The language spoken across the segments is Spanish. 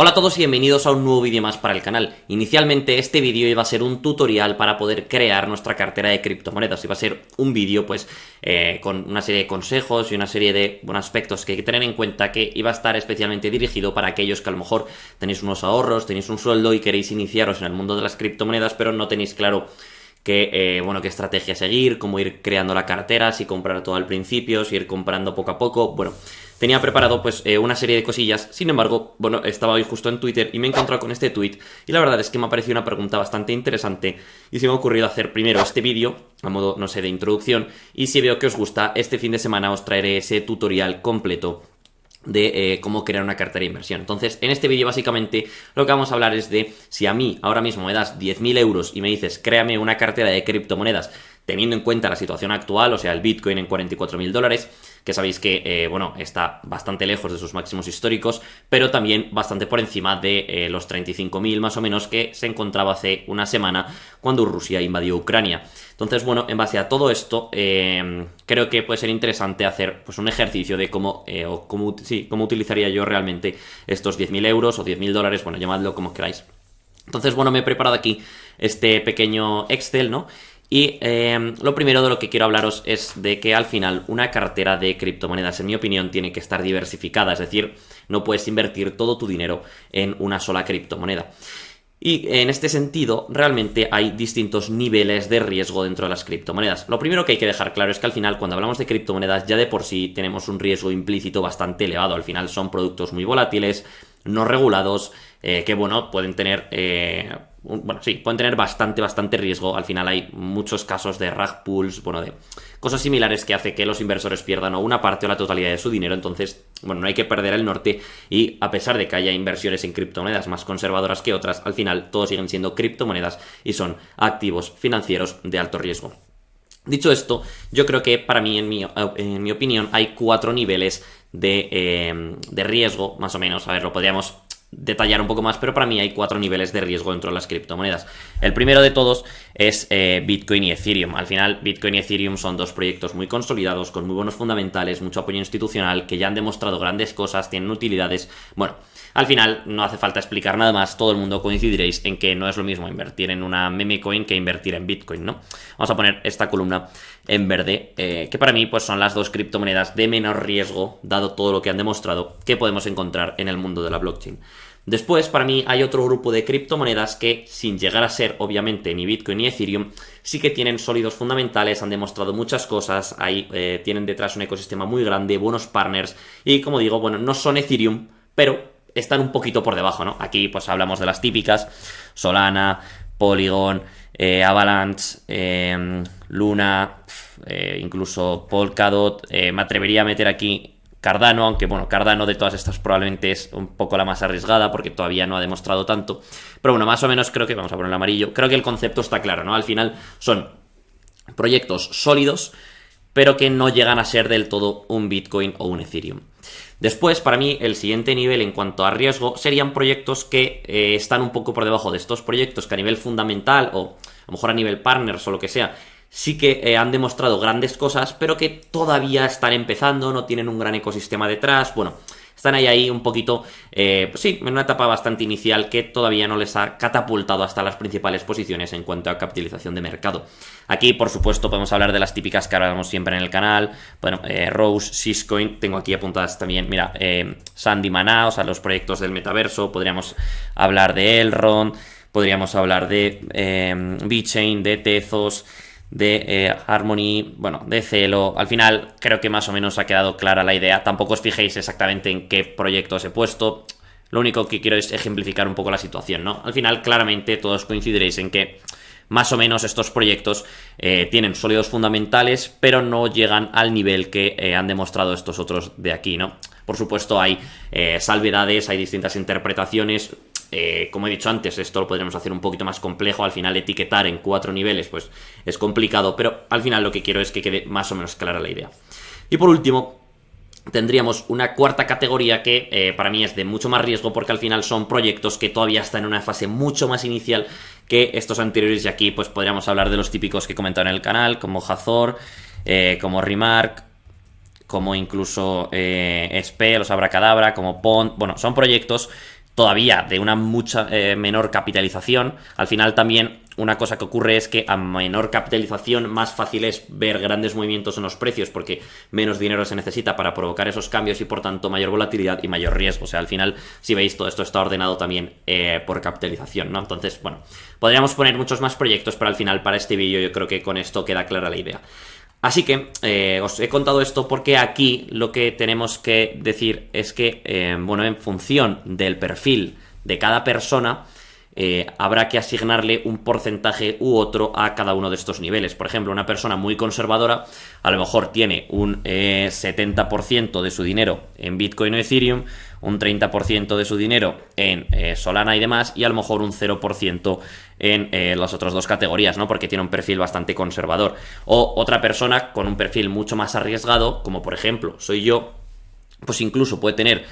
Hola a todos y bienvenidos a un nuevo vídeo más para el canal. Inicialmente este vídeo iba a ser un tutorial para poder crear nuestra cartera de criptomonedas. Iba a ser un vídeo pues con una serie de consejos y una serie de aspectos que hay que tener en cuenta, que iba a estar especialmente dirigido para aquellos que a lo mejor tenéis unos ahorros, tenéis un sueldo y queréis iniciaros en el mundo de las criptomonedas, pero no tenéis claro qué estrategia seguir, cómo ir creando la cartera, si comprar todo al principio, si ir comprando poco a poco. Bueno, tenía preparado pues una serie de cosillas. Sin embargo, estaba hoy justo en Twitter y me he encontrado con este tweet y la verdad es que me ha parecido una pregunta bastante interesante y se me ha ocurrido hacer primero este vídeo a modo, no sé, de introducción, y si veo que os gusta, este fin de semana os traeré ese tutorial completo de cómo crear una cartera de inversión. Entonces, en este vídeo básicamente lo que vamos a hablar es de si a mí ahora mismo me das 10.000 euros y me dices créame una cartera de criptomonedas teniendo en cuenta la situación actual, o sea, el Bitcoin en 44.000 dólares, que sabéis que, está bastante lejos de sus máximos históricos, pero también bastante por encima de los 35.000 más o menos que se encontraba hace una semana cuando Rusia invadió Ucrania. Entonces, en base a todo esto, creo que puede ser interesante hacer pues un ejercicio de cómo utilizaría yo realmente estos 10.000 euros o 10.000 dólares, llamadlo como queráis. Entonces, me he preparado aquí este pequeño Excel, ¿no? Y lo primero de lo que quiero hablaros es de que al final una cartera de criptomonedas, en mi opinión, tiene que estar diversificada, es decir, no puedes invertir todo tu dinero en una sola criptomoneda. Y en este sentido, realmente hay distintos niveles de riesgo dentro de las criptomonedas. Lo primero que hay que dejar claro es que al final, cuando hablamos de criptomonedas, ya de por sí tenemos un riesgo implícito bastante elevado. Al final son productos muy volátiles, no regulados, que pueden tener pueden tener bastante riesgo. Al final hay muchos casos de rug pulls, de cosas similares que hace que los inversores pierdan o una parte o la totalidad de su dinero. Entonces, no hay que perder el norte, y a pesar de que haya inversiones en criptomonedas más conservadoras que otras, al final todos siguen siendo criptomonedas y son activos financieros de alto riesgo. Dicho esto, yo creo que para mí, en mi opinión, hay 4 niveles de riesgo, más o menos. A ver, lo podríamos detallar un poco más, pero para mí hay 4 niveles de riesgo dentro de las criptomonedas. El primero de todos es Bitcoin y Ethereum. Al final, Bitcoin y Ethereum son dos proyectos muy consolidados, con muy buenos fundamentales, mucho apoyo institucional, que ya han demostrado grandes cosas, tienen utilidades. Al final no hace falta explicar nada más, todo el mundo coincidiréis en que no es lo mismo invertir en una meme coin que invertir en Bitcoin, ¿no? Vamos a poner esta columna en verde, que para mí pues son las dos criptomonedas de menor riesgo, dado todo lo que han demostrado, que podemos encontrar en el mundo de la blockchain. Después, para mí, hay otro grupo de criptomonedas que, sin llegar a ser, obviamente, ni Bitcoin ni Ethereum, sí que tienen sólidos fundamentales, han demostrado muchas cosas, tienen detrás un ecosistema muy grande, buenos partners, y como digo, no son Ethereum, pero están un poquito por debajo, ¿no? Aquí pues hablamos de las típicas: Solana, Polygon, Avalanche, Luna, incluso Polkadot. Me atrevería a meter aquí Cardano, aunque Cardano de todas estas probablemente es un poco la más arriesgada porque todavía no ha demostrado tanto. Pero más o menos creo que, vamos a poner el amarillo, creo que el concepto está claro, ¿no? Al final son proyectos sólidos, pero que no llegan a ser del todo un Bitcoin o un Ethereum. Después, para mí, el siguiente nivel en cuanto a riesgo serían proyectos que están un poco por debajo de estos proyectos, que a nivel fundamental o a lo mejor a nivel partners o lo que sea, sí que han demostrado grandes cosas, pero que todavía están empezando, no tienen un gran ecosistema detrás. Están ahí un poquito, en una etapa bastante inicial que todavía no les ha catapultado hasta las principales posiciones en cuanto a capitalización de mercado. Aquí, por supuesto, podemos hablar de las típicas que hablamos siempre en el canal. Rose, Syscoin, tengo aquí apuntadas también, mira, Sandy Mana, o sea, los proyectos del metaverso. Podríamos hablar de Elrond, podríamos hablar de VeChain, de Tezos, de Harmony, de Celo. Al final creo que más o menos ha quedado clara la idea. Tampoco os fijéis exactamente en qué proyectos he puesto, lo único que quiero es ejemplificar un poco la situación, ¿no? Al final claramente todos coincidiréis en que más o menos estos proyectos tienen sólidos fundamentales, pero no llegan al nivel que han demostrado estos otros de aquí, ¿no? Por supuesto hay salvedades, hay distintas interpretaciones. Como he dicho antes, esto lo podremos hacer un poquito más complejo. Al final etiquetar en 4 niveles pues es complicado, pero al final lo que quiero es que quede más o menos clara la idea. Y por último, tendríamos una cuarta categoría que para mí es de mucho más riesgo, porque al final son proyectos que todavía están en una fase mucho más inicial que estos anteriores, y aquí pues podríamos hablar de los típicos que he comentado en el canal, como Hazor, como Remark, como incluso Spell, o Abracadabra, como Pond. Son proyectos todavía de una mucha menor capitalización. Al final también una cosa que ocurre es que a menor capitalización más fácil es ver grandes movimientos en los precios porque menos dinero se necesita para provocar esos cambios y por tanto mayor volatilidad y mayor riesgo. O sea, al final, si veis, todo esto está ordenado también por capitalización, ¿no? Entonces, bueno, podríamos poner muchos más proyectos, pero al final para este vídeo yo creo que con esto queda clara la idea. Así que os he contado esto porque aquí lo que tenemos que decir es que, bueno, en función del perfil de cada persona, habrá que asignarle un porcentaje u otro a cada uno de estos niveles. Por ejemplo, una persona muy conservadora a lo mejor tiene un 70% de su dinero en Bitcoin o Ethereum, un 30% de su dinero en Solana y demás, y a lo mejor un 0% en las otras dos categorías, ¿no? Porque tiene un perfil bastante conservador. O otra persona con un perfil mucho más arriesgado, como por ejemplo soy yo, pues incluso puede tener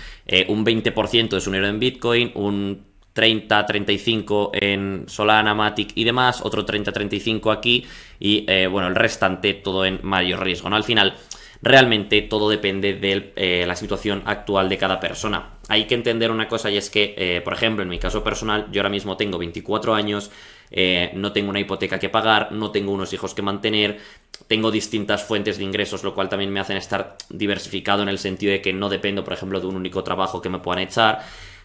un 20% de su dinero en Bitcoin, un 30-35 en Solana, Matic y demás, otro 30-35 aquí y bueno, el restante todo en mayor riesgo, ¿no? Al final, realmente todo depende de la situación actual de cada persona. Hay que entender una cosa y es que, por ejemplo, en mi caso personal, yo ahora mismo tengo 24 años, no tengo una hipoteca que pagar, no tengo unos hijos que mantener, tengo distintas fuentes de ingresos, lo cual también me hacen estar diversificado en el sentido de que no dependo, por ejemplo, de un único trabajo que me puedan echar.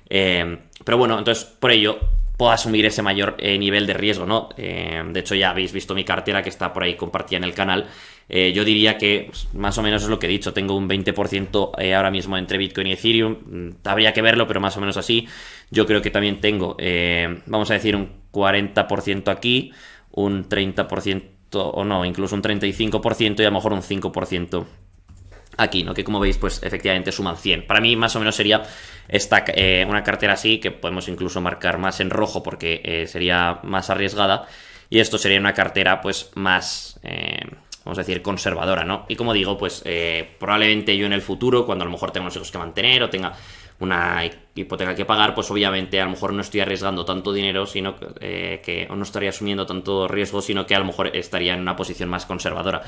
Pero bueno, entonces por ello puedo asumir ese mayor nivel de riesgo, ¿no? De hecho ya habéis visto mi cartera que está por ahí compartida en el canal. Yo diría que pues, más o menos es lo que he dicho, tengo un 20% ahora mismo entre Bitcoin y Ethereum, habría que verlo, pero más o menos así. Yo creo que también tengo, vamos a decir, un 40% aquí, un 30% o no, incluso un 35% y a lo mejor un 5% aquí, ¿no? Que como veis, pues efectivamente suman 100. Para mí más o menos sería esta, una cartera así, que podemos incluso marcar más en rojo porque sería más arriesgada, y esto sería una cartera pues más, vamos a decir, conservadora, ¿no? Y como digo, pues probablemente yo en el futuro, cuando a lo mejor tenga unos hijos que mantener o tenga una hipoteca que pagar, pues obviamente a lo mejor no estoy arriesgando tanto dinero, sino o no estaría asumiendo tanto riesgo, sino que a lo mejor estaría en una posición más conservadora.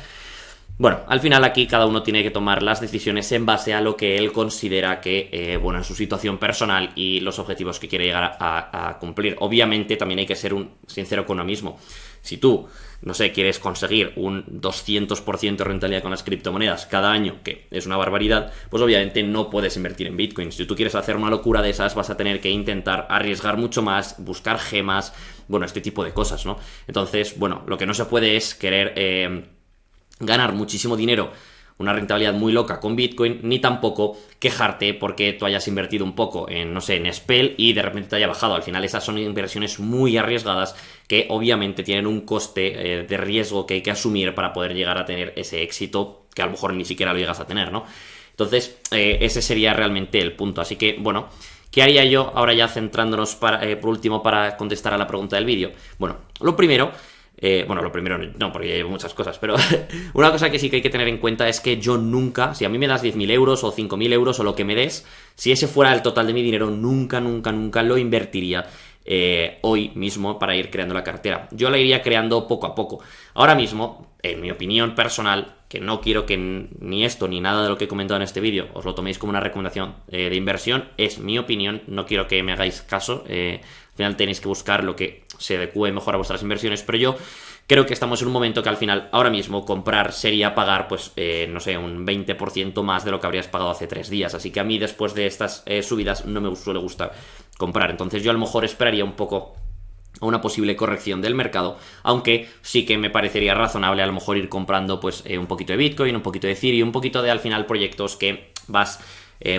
Bueno, al final aquí cada uno tiene que tomar las decisiones en base a lo que él considera que, bueno, en su situación personal y los objetivos que quiere llegar a cumplir. Obviamente también hay que ser sincero con uno mismo. Si tú, no sé, quieres conseguir un 200% de rentabilidad con las criptomonedas cada año, que es una barbaridad, pues obviamente no puedes invertir en Bitcoin. Si tú quieres hacer una locura de esas, vas a tener que intentar arriesgar mucho más, buscar gemas, bueno, este tipo de cosas, ¿no? Entonces, bueno, lo que no se puede es querer ganar muchísimo dinero, una rentabilidad muy loca con Bitcoin, ni tampoco quejarte porque tú hayas invertido un poco en, no sé, en Spell y de repente te haya bajado. Al final esas son inversiones muy arriesgadas que obviamente tienen un coste de riesgo que hay que asumir para poder llegar a tener ese éxito que a lo mejor ni siquiera lo llegas a tener, ¿no? Entonces, ese sería realmente el punto. Así que, bueno, ¿qué haría yo ahora ya centrándonos por último para contestar a la pregunta del vídeo? Bueno, lo primero... bueno, lo primero no, porque ya llevo muchas cosas, pero una cosa que sí que hay que tener en cuenta es que yo nunca, si a mí me das 10.000 euros o 5.000 euros o lo que me des, si ese fuera el total de mi dinero, nunca lo invertiría hoy mismo para ir creando la cartera. Yo la iría creando poco a poco. Ahora mismo, en mi opinión personal, que no quiero que ni esto ni nada de lo que he comentado en este vídeo os lo toméis como una recomendación de inversión, es mi opinión, no quiero que me hagáis caso. Al final tenéis que buscar lo que se adecue mejor a vuestras inversiones, pero yo creo que estamos en un momento que al final, ahora mismo, comprar sería pagar, pues, no sé, un 20% más de lo que habrías pagado hace 3 días, así que a mí después de estas subidas no me suele gustar comprar, entonces yo a lo mejor esperaría un poco a una posible corrección del mercado, aunque sí que me parecería razonable a lo mejor ir comprando pues un poquito de Bitcoin, un poquito de Ethereum, un poquito de al final proyectos que vas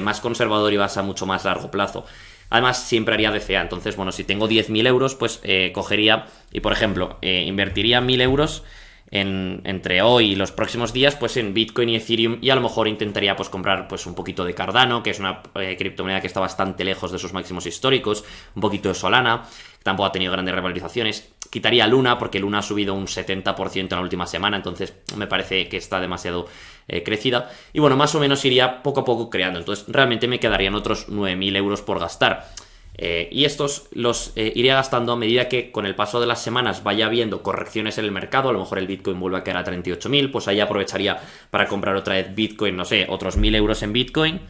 más conservador y vas a mucho más largo plazo. Además, siempre haría DCA. Entonces, bueno, si tengo 10.000 euros, pues cogería y, por ejemplo, invertiría 1.000 euros entre hoy y los próximos días, pues en Bitcoin y Ethereum, y a lo mejor intentaría pues comprar pues un poquito de Cardano, que es una criptomoneda que está bastante lejos de sus máximos históricos, un poquito de Solana, que tampoco ha tenido grandes revalorizaciones. Quitaría Luna, porque Luna ha subido un 70% en la última semana, entonces me parece que está demasiado crecida. Y bueno, más o menos iría poco a poco creando. Entonces realmente me quedarían otros 9.000 euros por gastar. Y estos los iré gastando a medida que con el paso de las semanas vaya habiendo correcciones en el mercado. A lo mejor el Bitcoin vuelve a caer a 38.000, pues ahí aprovecharía para comprar otra vez Bitcoin, no sé, otros 1.000 euros en Bitcoin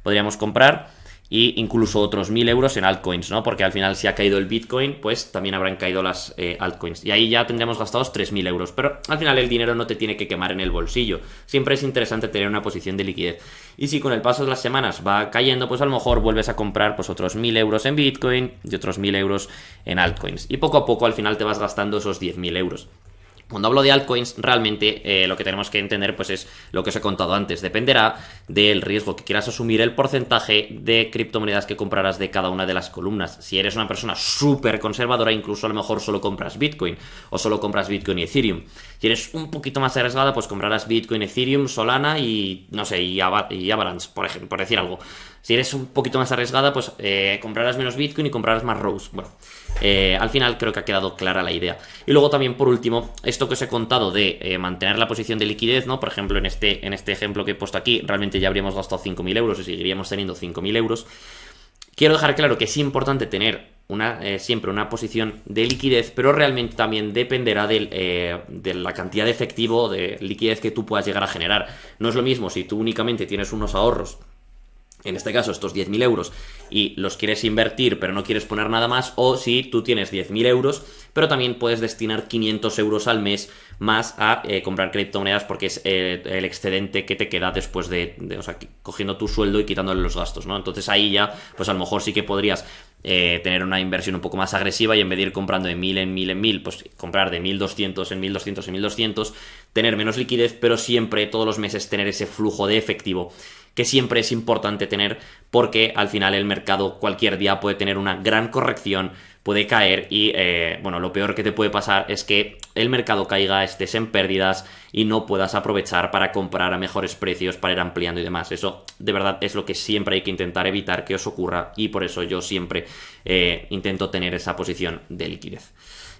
podríamos comprar. y incluso otros 1000 euros en altcoins, ¿no? Porque al final si ha caído el Bitcoin, pues también habrán caído las altcoins. Y ahí ya tendremos gastados 3000 euros. Pero al final el dinero no te tiene que quemar en el bolsillo. Siempre es interesante tener una posición de liquidez. Y si con el paso de las semanas va cayendo, pues a lo mejor vuelves a comprar pues otros 1000 euros en Bitcoin y otros 1000 euros en altcoins. Y poco a poco al final te vas gastando esos 10.000 euros. Cuando hablo de altcoins, realmente lo que tenemos que entender pues es lo que os he contado antes. Dependerá del riesgo que quieras asumir, el porcentaje de criptomonedas que comprarás de cada una de las columnas. Si eres una persona súper conservadora, incluso a lo mejor solo compras Bitcoin o solo compras Bitcoin y Ethereum. Si eres un poquito más arriesgada, pues comprarás Bitcoin, Ethereum, Solana y no sé, y Avalanche, por ejemplo, por decir algo. Si eres un poquito más arriesgada, pues comprarás menos Bitcoin y comprarás más Rose. Bueno, al final creo que ha quedado clara la idea. Y luego también, por último, esto que os he contado de mantener la posición de liquidez, ¿no? Por ejemplo, en este ejemplo que he puesto aquí, realmente ya habríamos gastado 5.000 euros y seguiríamos teniendo 5.000 euros. Quiero dejar claro que es importante tener siempre una posición de liquidez, pero realmente también dependerá de la cantidad de efectivo, de liquidez que tú puedas llegar a generar. No es lo mismo si tú únicamente tienes unos ahorros, en este caso estos 10.000 euros, y los quieres invertir pero no quieres poner nada más, o si tú tienes 10.000 euros pero también puedes destinar 500 euros al mes más a comprar criptomonedas porque es el excedente que te queda después o sea, cogiendo tu sueldo y quitándole los gastos, ¿no? Entonces ahí ya, pues a lo mejor sí que podrías tener una inversión un poco más agresiva y en vez de ir comprando de 1000 en 1000 en 1000, pues comprar de 1200 en 1200 en 1200, tener menos liquidez, pero siempre todos los meses tener ese flujo de efectivo que siempre es importante tener, porque al final el mercado cualquier día puede tener una gran corrección, puede caer y bueno, lo peor que te puede pasar es que el mercado caiga, estés en pérdidas y no puedas aprovechar para comprar a mejores precios, para ir ampliando y demás. Eso de verdad es lo que siempre hay que intentar evitar que os ocurra, y por eso yo siempre intento tener esa posición de liquidez.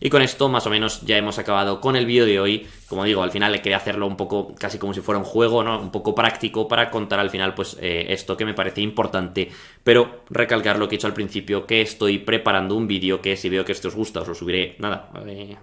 Y con esto más o menos ya hemos acabado con el vídeo de hoy. Como digo, al final quería hacerlo un poco casi como si fuera un juego, ¿no? Un poco práctico para contar al final pues esto que me parece importante, pero recalcar lo que he dicho al principio, que estoy preparando un vídeo que si veo que esto os gusta os lo subiré, nada,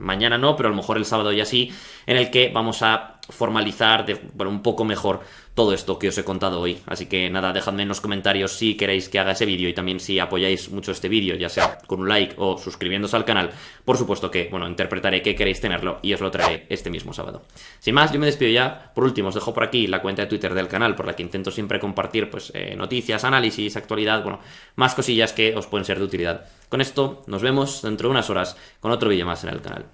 mañana no, pero a lo mejor el sábado ya sí, en el que vamos a formalizar un poco mejor todo esto que os he contado hoy. Así que nada, dejadme en los comentarios si queréis que haga ese vídeo, y también si apoyáis mucho este vídeo, ya sea con un like o suscribiéndose al canal. Por supuesto que, bueno, interpretaré que queréis tenerlo y os lo traeré este mismo sábado. Sin más, yo me despido ya. Por último, os dejo por aquí la cuenta de Twitter del canal, por la que intento siempre compartir pues noticias, análisis, actualidad, bueno, más cosillas que os pueden ser de utilidad. Con esto, nos vemos dentro de unas horas con otro vídeo más en el canal.